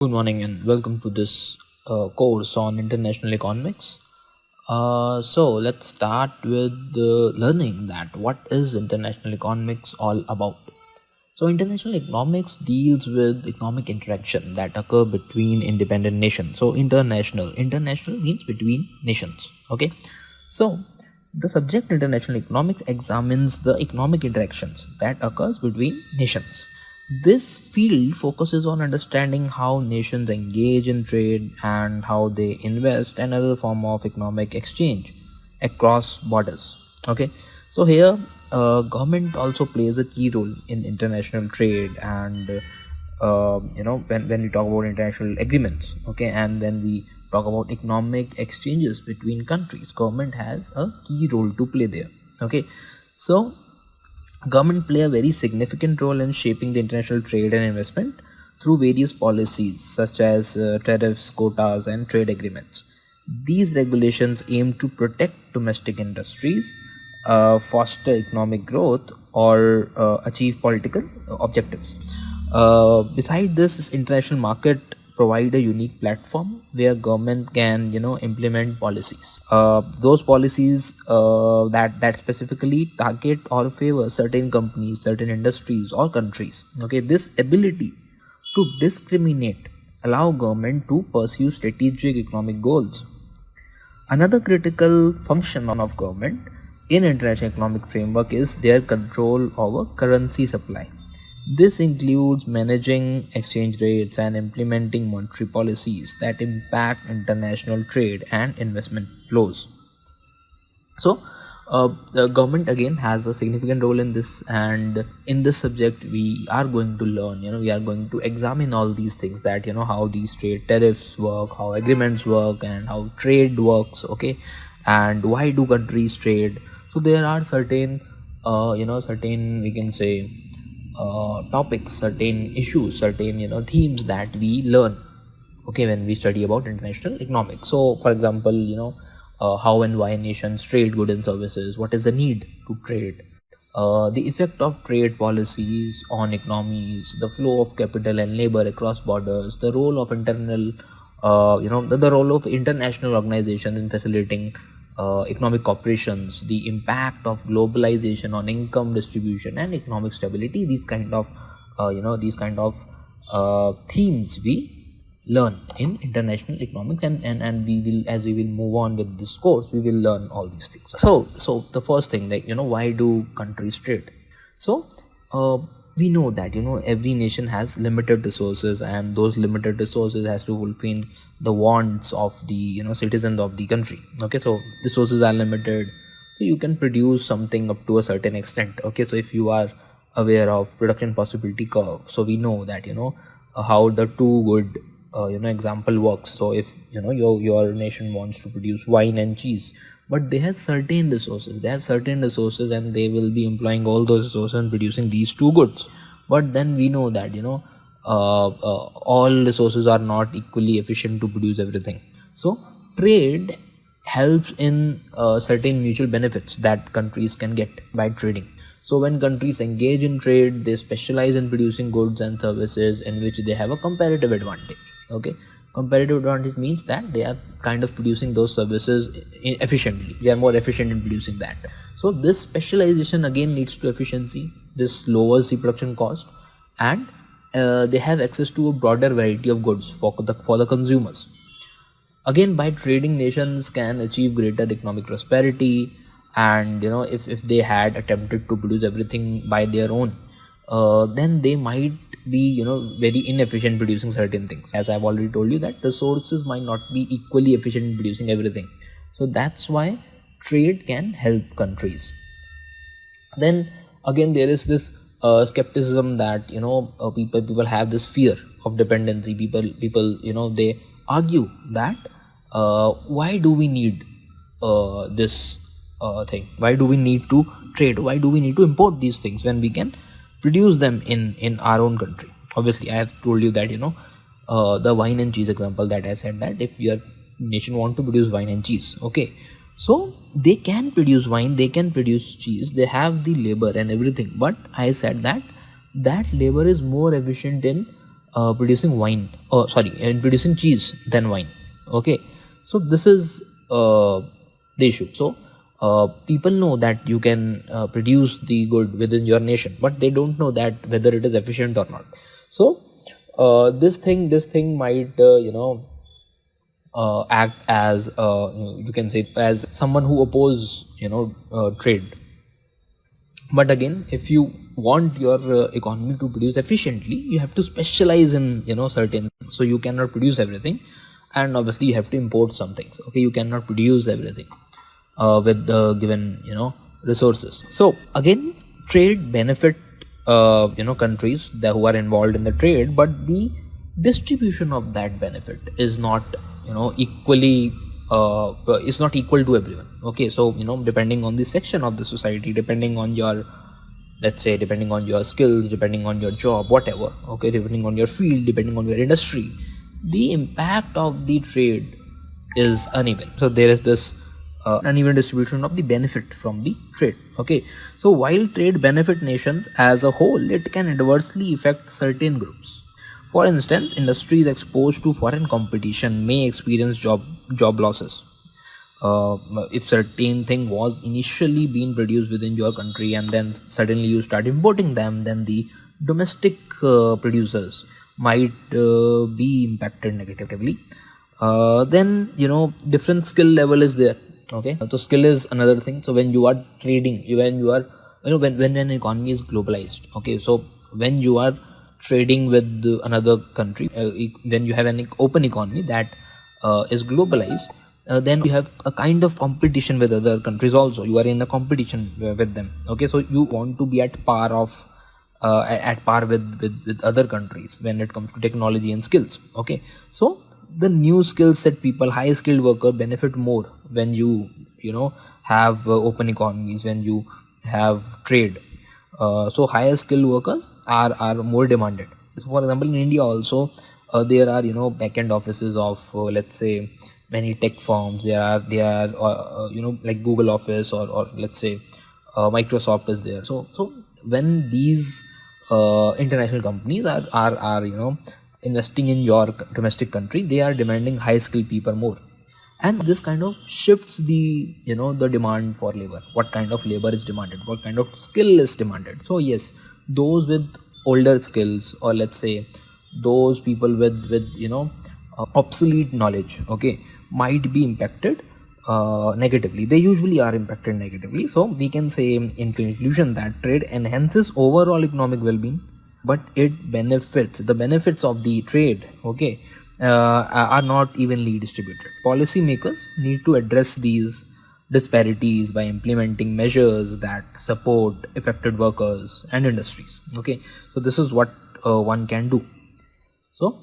Good morning and welcome to this course on international economics. So let's start with learning that what is international economics all about. So international economics deals with economic interaction that occur between independent nations. So international means between nations. Okay, so the subject international economics examines the economic interactions that occurs between nations. This field focuses on understanding how nations engage in trade and how they invest and other form of economic exchange across borders. Okay, so here government also plays a key role in international trade and when we talk about international agreements, okay, and when we talk about economic exchanges between countries, government has a key role to play there. Okay, so government play a very significant role in shaping the international trade and investment through various policies such as tariffs, quotas, and trade agreements. These regulations aim to protect domestic industries, foster economic growth, or achieve political objectives. Beside this international market provide a unique platform where government can implement policies. Those policies that specifically target or favor certain companies, certain industries, or countries. Okay, this ability to discriminate allow government to pursue strategic economic goals. Another critical function of government in international economic framework is their control over currency supply. This includes managing exchange rates and implementing monetary policies that impact international trade and investment flows. So, the government again has a significant role in this, and in this subject, we are going to learn. We are going to examine all these things, that how these trade tariffs work, how agreements work, and how trade works. Okay, and why do countries trade? So there are certain we can say topics, certain issues, certain themes that we learn, okay, when we study about international economics. So for example, how and why nations trade goods and services, what is the need to trade, the effect of trade policies on economies, the flow of capital and labor across borders, the role of the role of international organizations in facilitating economic cooperations, the impact of globalization on income distribution and economic stability. These kind of themes we learn in international economics, and we will, as we will move on with this course, we will learn all these things. So the first thing, like, why do countries trade? So we know that every nation has limited resources, and those limited resources has to fulfill the wants of the citizens of the country. Okay, so resources are limited, so you can produce something up to a certain extent. Okay, so if you are aware of production possibility curve, so we know that how the two good example works. So if your nation wants to produce wine and cheese, but they have certain resources and they will be employing all those resources and producing these two goods. But then we know that all resources are not equally efficient to produce everything. So trade helps in certain mutual benefits that countries can get by trading. So when countries engage in trade, they specialize in producing goods and services in which they have a comparative advantage. Okay, comparative advantage means that they are kind of producing those services efficiently. They are more efficient in producing that. So this specialization again leads to efficiency. This lowers the production cost, and they have access to a broader variety of goods for the consumers. Again, by trading, nations can achieve greater economic prosperity, and if they had attempted to produce everything by their own, then they might be very inefficient producing certain things. As I've already told you, that resources might not be equally efficient in producing everything. So that's why trade can help countries. Then again, there is this skepticism that people have this fear of dependency. People they argue that why do we need this thing? Why do we need to trade? Why do we need to import these things when we can produce them in our own country? Obviously, I have told you that the wine and cheese example, that I said that if your nation want to produce wine and cheese, okay, so they can produce wine, they can produce cheese, they have the labor and everything. But I said that labor is more efficient in producing wine, and producing cheese than wine. Okay, so this is the issue. So people know that you can produce the good within your nation, but they don't know that whether it is efficient or not. So this thing might act as you can say as someone who oppose trade. But again, if you want your economy to produce efficiently, you have to specialize in certain, so you cannot produce everything, and obviously you have to import some things. Okay, you cannot produce everything with the given resources. So again, trade benefit countries that who are involved in the trade, but the distribution of that benefit is not equally is not equal to everyone. Okay, so depending on the section of the society, depending on your, let's say, depending on your skills, depending on your job, whatever, okay, depending on your field, depending on your industry, the impact of the trade is uneven. So there is this uneven distribution of the benefit from the trade. Okay, so while trade benefit nations as a whole, it can adversely affect certain groups. For instance, industries exposed to foreign competition may experience job losses. If certain thing was initially being produced within your country and then suddenly you start importing them, then the domestic producers might be impacted negatively. Then different skill level is there. Okay, so skill is another thing. So when you are trading, when you are when an economy is globalized, okay, so when you are trading with another country, when you have an open economy that is globalized, then you have a kind of competition with other countries also. You are in a competition with them. Okay, so you want to be at par with other countries when it comes to technology and skills. Okay, so the new skill set people, high skilled worker benefit more when you have open economies, when you have trade. So higher skilled workers are more demanded. So for example, in India also there are back-end offices of let's say many tech firms. They are like Google office, or let's say Microsoft is there. So when these international companies are investing in your domestic country, they are demanding high skilled people more, and this kind of shifts the the demand for labor. What kind of labor is demanded, what kind of skill is demanded. So yes, those with older skills, or let's say those people with obsolete knowledge, okay, might be impacted negatively. They usually are impacted negatively. So we can say in conclusion that trade enhances overall economic well-being, but the benefits of the trade, okay, are not evenly distributed. Policymakers need to address these disparities by implementing measures that support affected workers and industries. Okay, so this is what one can do. So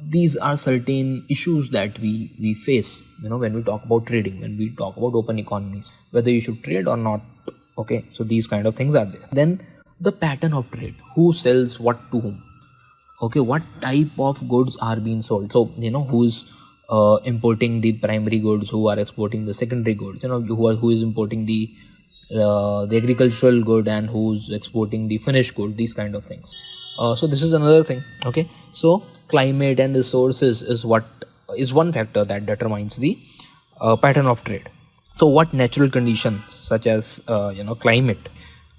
these are certain issues that we face when we talk about trading, when we talk about open economies, whether you should trade or not. Okay, so these kind of things are there. Then the pattern of trade, who sells what to whom. Okay, what type of goods are being sold. So who's importing the primary goods, who are exporting the secondary goods, who is importing the agricultural good, and who's exporting the finished good, these kind of things. So this is another thing. Okay, so climate and resources is one factor that determines the pattern of trade. So what natural conditions such as climate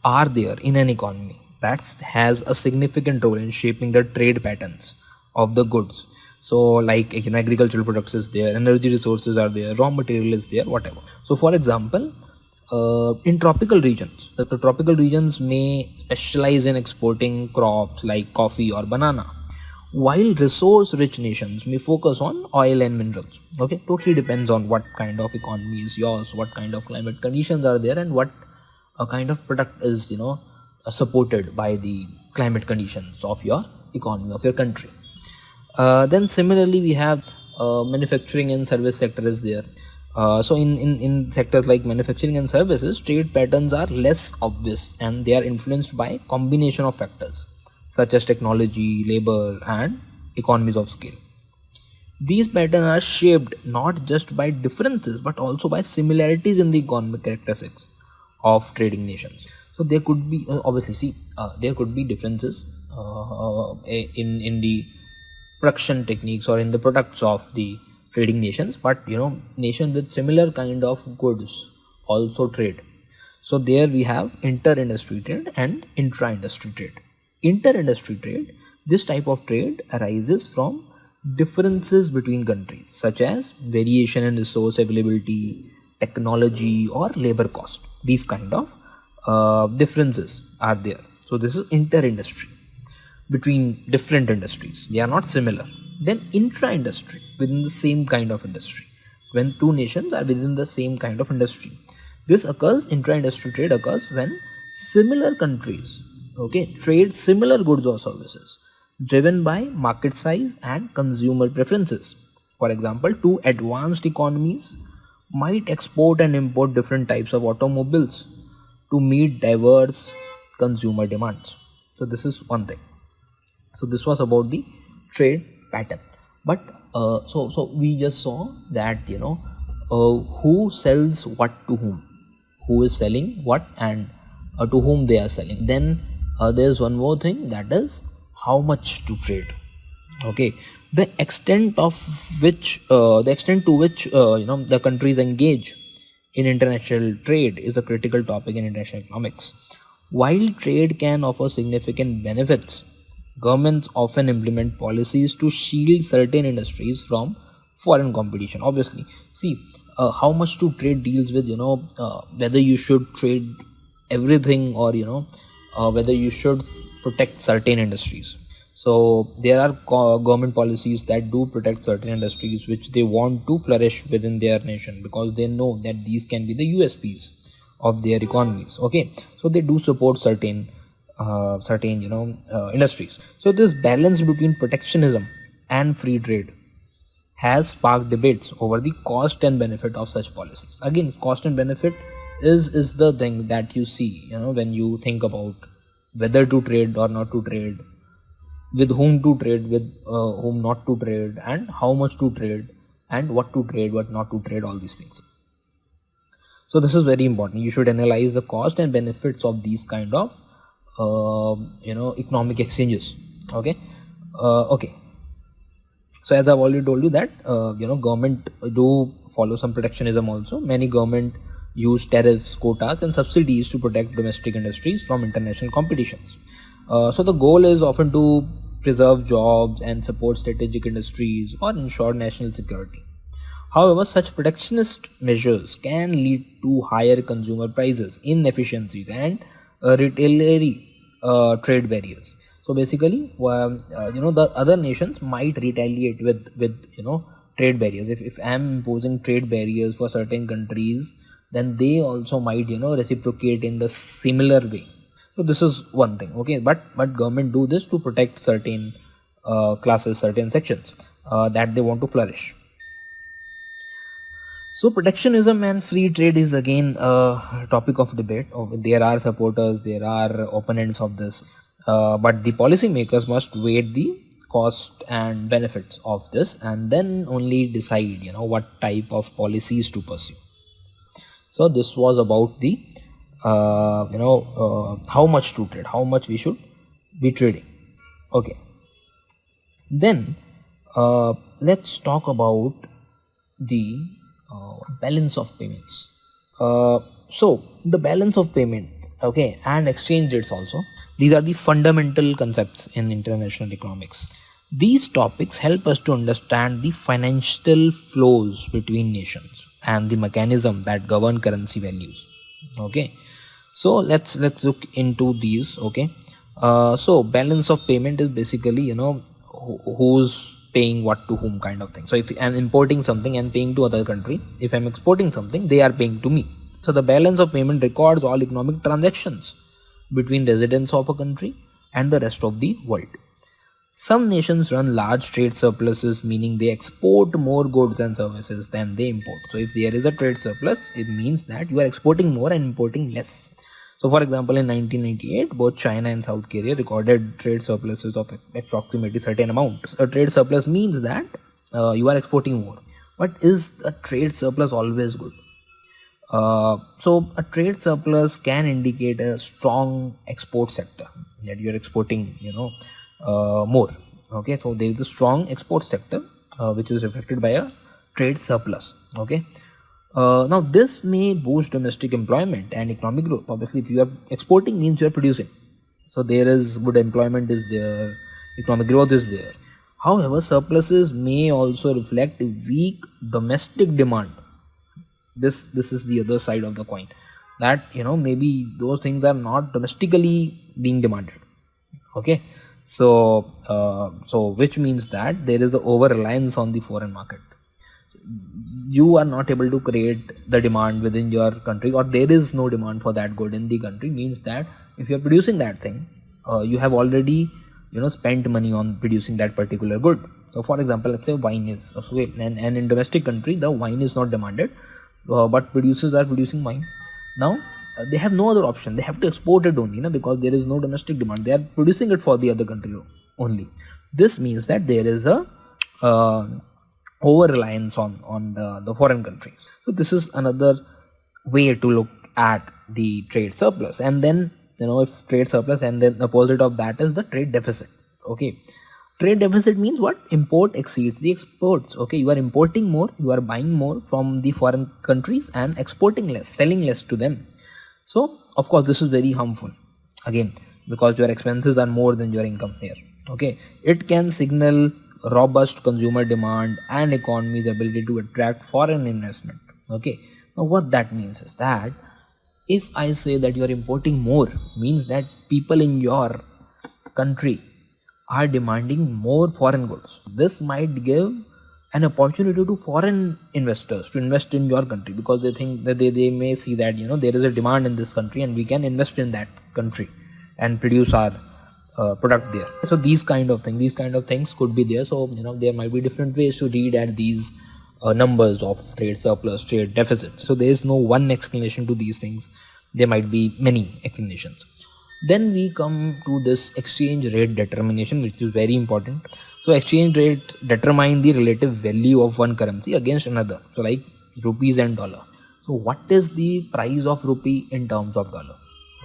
are there in an economy that has a significant role in shaping the trade patterns of the goods. So like agricultural products is there, energy resources are there, raw material is there, whatever. So for example, in tropical regions, the tropical regions may specialize in exporting crops like coffee or banana, while resource rich nations may focus on oil and minerals. Okay, totally depends on what kind of economy is yours, what kind of climate conditions are there, and what kind of product is supported by the climate conditions of your economy, of your country. Then similarly we have manufacturing and service sector is there. So in sectors like manufacturing and services, trade patterns are less obvious, and they are influenced by combination of factors such as technology, labor, and economies of scale. These patterns are shaped not just by differences but also by similarities in the economic characteristics of trading nations. So there could be obviously there could be differences in the production techniques or in the products of the trading nations, but nations with similar kind of goods also trade. So there we have inter-industry trade and intra-industry trade. Inter-industry trade, this type of trade arises from differences between countries, such as variation in resource availability, technology, or labor cost. These kind of differences are there. So this is inter-industry between different industries. They are not similar. Then intra-industry, within the same kind of industry, when two nations are within the same kind of industry. This occurs, intra-industry trade occurs when similar countries, trade similar goods or services driven by market size and consumer preferences. For example, two advanced economies might export and import different types of automobiles to meet diverse consumer demands. So this is one thing. So this was about the trade pattern. But so we just saw that who sells what to whom, who is selling what, and to whom they are selling. Then there's one more thing, that is how much to trade. The extent to which the countries engage in international trade is a critical topic in international economics. While trade can offer significant benefits, governments often implement policies to shield certain industries from foreign competition. Obviously, see, how much to trade deals with whether you should trade everything, or whether you should protect certain industries. So there are government policies that do protect certain industries which they want to flourish within their nation, because they know that these can be the USPs of their economies. So they do support certain industries. So this balance between protectionism and free trade has sparked debates over the cost and benefit of such policies. Again, cost and benefit is the thing that you see when you think about whether to trade or not to trade, with whom to trade, with whom not to trade, and how much to trade, and what to trade, what not to trade, all these things. So this is very important. You should analyze the cost and benefits of these kind of economic exchanges. Okay. So as I've already told you that government do follow some protectionism also. Many government use tariffs, quotas, and subsidies to protect domestic industries from international competitions. So the goal is often to preserve jobs and support strategic industries or ensure national security. However, such protectionist measures can lead to higher consumer prices, inefficiencies, and retaliatory trade barriers. So basically, the other nations might retaliate with trade barriers. If I am imposing trade barriers for certain countries, then they also might reciprocate in the similar way. So this is one thing. But government do this to protect certain classes, certain sections that they want to flourish. So protectionism and free trade is again a topic of debate. There are supporters, there are opponents of this, but the policymakers must weigh the cost and benefits of this, and then only decide what type of policies to pursue. So this was about the how much to trade, how much we should be trading. Then let's talk about the balance of payments. So the balance of payment, and exchange rates also. These are the fundamental concepts in international economics. These topics help us to understand the financial flows between nations and the mechanism that govern currency values. So let's look into these. So balance of payment is basically who's paying what to whom kind of thing. So if I'm importing something and paying to other country, if I'm exporting something, they are paying to me. So the balance of payment records all economic transactions between residents of a country and the rest of the world. Some nations run large trade surpluses, meaning they export more goods and services than they import. So if there is a trade surplus, it means that you are exporting more and importing less. So for example, in 1998, both China and South Korea recorded trade surpluses of approximately certain amount. A trade surplus means that you are exporting more. But is a trade surplus always good? So a trade surplus can indicate a strong export sector. that you're exporting, more. Okay, so there is a strong export sector, which is reflected by a trade surplus. Okay, now this may boost domestic employment and economic growth. Obviously, if you are exporting, means you are producing, so there is good employment is there, economic growth is there. However, surpluses may also reflect weak domestic demand. This is the other side of the coin, that maybe those things are not domestically being demanded. Okay, so which means that there is a over reliance on the foreign market. You are not able to create the demand within your country, or there is no demand for that good in the country, means that if you are producing that thing, you have already spent money on producing that particular good. So for example, let's say wine is, and in domestic country the wine is not demanded, but producers are producing wine. Now they have no other option, they have to export it only, because there is no domestic demand, they are producing it for the other country only. This means that there is a over reliance on the foreign countries. So this is another way to look at the trade surplus. And then if trade surplus, and then the opposite of that is the trade deficit. Okay, trade deficit means what? Import exceeds the exports. Okay, you are importing more, you are buying more from the foreign countries and exporting less, selling less to them. So of course this is very harmful, again, because your expenses are more than your income here. Okay, it can signal robust consumer demand and economy's ability to attract foreign investment. Okay, now what that means is that if I say that you are importing more, means that people in your country are demanding more foreign goods. This might give an opportunity to foreign investors to invest in your country, because they think that they may see that there is a demand in this country and we can invest in that country and produce our product there. So these kind of things could be there. So there might be different ways to read at these numbers of trade surplus, trade deficit. So there is no one explanation to these things, there might be many explanations. Then we come to this exchange rate determination, which is very important. So exchange rates determine the relative value of one currency against another, so like rupees and dollar. So what is the price of rupee in terms of dollar?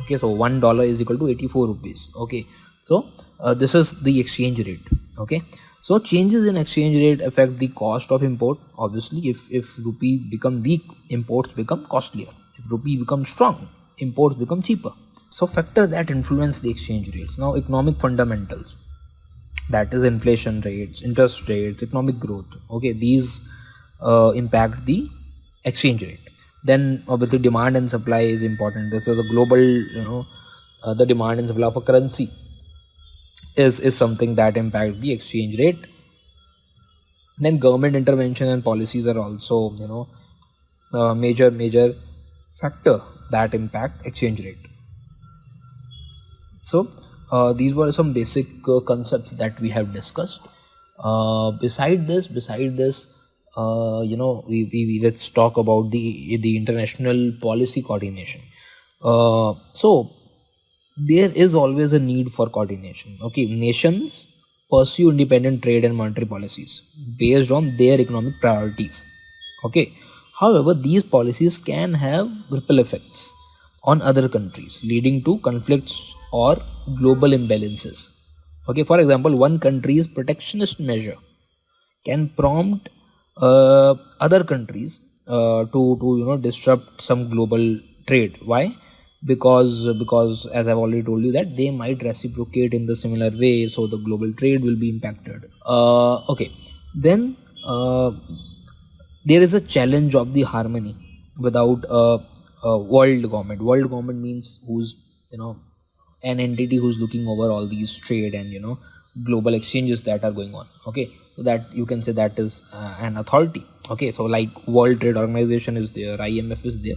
Okay, so $1 is equal to 84 rupees. Okay, so this is the exchange rate. Okay, so changes in exchange rate affect the cost of import. Obviously, if rupee become weak, imports become costlier. If rupee becomes strong, imports become cheaper. So factors that influence the exchange rates. Now economic fundamentals, that is inflation rates, interest rates, economic growth. Okay, these impact the exchange rate. Then obviously demand and supply is important. This is a global, the demand and supply of a currency is something that impacts the exchange rate. Then government intervention and policies are also major factor that impact exchange rate. So these were some basic concepts that we have discussed. Beside this, we let's talk about the international policy coordination. So there is always a need for coordination. Okay, nations pursue independent trade and monetary policies based on their economic priorities. Okay, however, these policies can have ripple effects on other countries, leading to conflicts or global imbalances. Okay, for example, one country's protectionist measure can prompt other countries to disrupt some global trade. Why? Because as I've already told you, that they might reciprocate in the similar way, so the global trade will be impacted. Okay, then there is a challenge of the harmony without a world government. World government means who's an entity who's looking over all these trade and global exchanges that are going on. Okay, so that you can say that is an authority. Okay, so like World Trade Organization is there, IMF is there.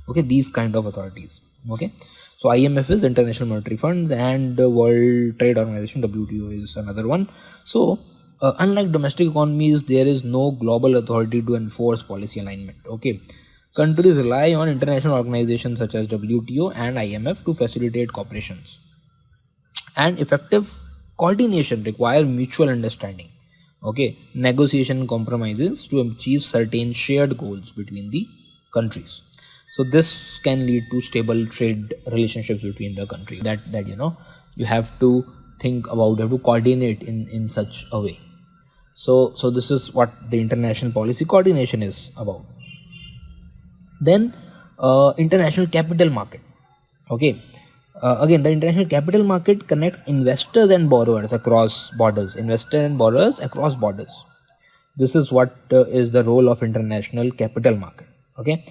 Okay, these kind of authorities. Okay, so IMF is International Monetary Fund, and World Trade Organization, WTO, is another one. So unlike domestic economies, there is no global authority to enforce policy alignment. Okay, countries rely on international organizations such as WTO and IMF to facilitate cooperations, and effective coordination require mutual understanding. Okay, negotiation compromises to achieve certain shared goals between the countries. So this can lead to stable trade relationships between the country, that you have to think about, you have to coordinate in such a way. So this is what the international policy coordination is about. Then international capital market. Okay. Again, the international capital market connects investors and borrowers across borders. This is what is the role of international capital market. Okay.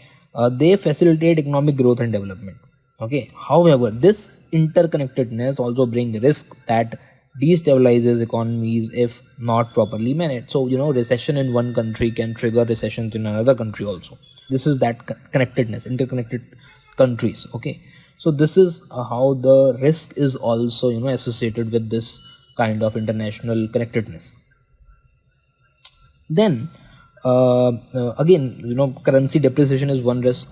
They facilitate economic growth and development. Okay. However, this interconnectedness also brings risk that destabilizes economies if not properly managed. So, recession in one country can trigger recessions in another country also. This is that connectedness, interconnected countries. Okay. So this is how the risk is also, associated with this kind of international connectedness. Then again, currency depreciation is one risk.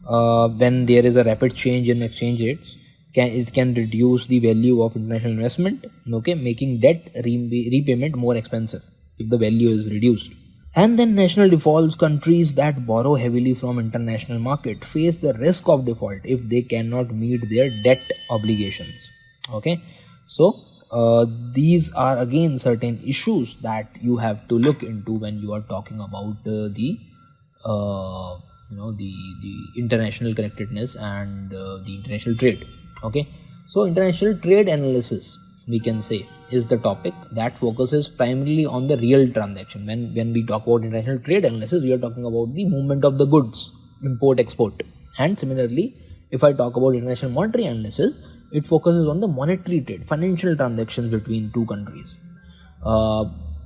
When there is a rapid change in exchange rates, it can reduce the value of international investment, okay, making debt repayment more expensive if the value is reduced. And then national defaults. Countries that borrow heavily from international market face the risk of default if they cannot meet their debt obligations. Okay, so these are again certain issues that you have to look into when you are talking about the international connectedness and the international trade. Okay, so international trade analysis, we can say, is the topic that focuses primarily on the real transaction. When we talk about international trade analysis, we are talking about the movement of the goods, import, export. And similarly, if I talk about international monetary analysis, it focuses on the monetary trade, financial transactions between two countries,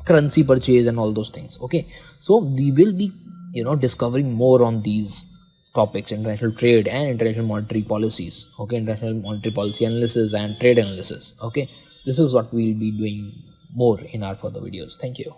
currency purchase and all those things. Okay, so we will be discovering more on these topics: international trade and international monetary policies. Okay, international monetary policy analysis and trade analysis. Okay, this is what we'll be doing more in our further videos. Thank you.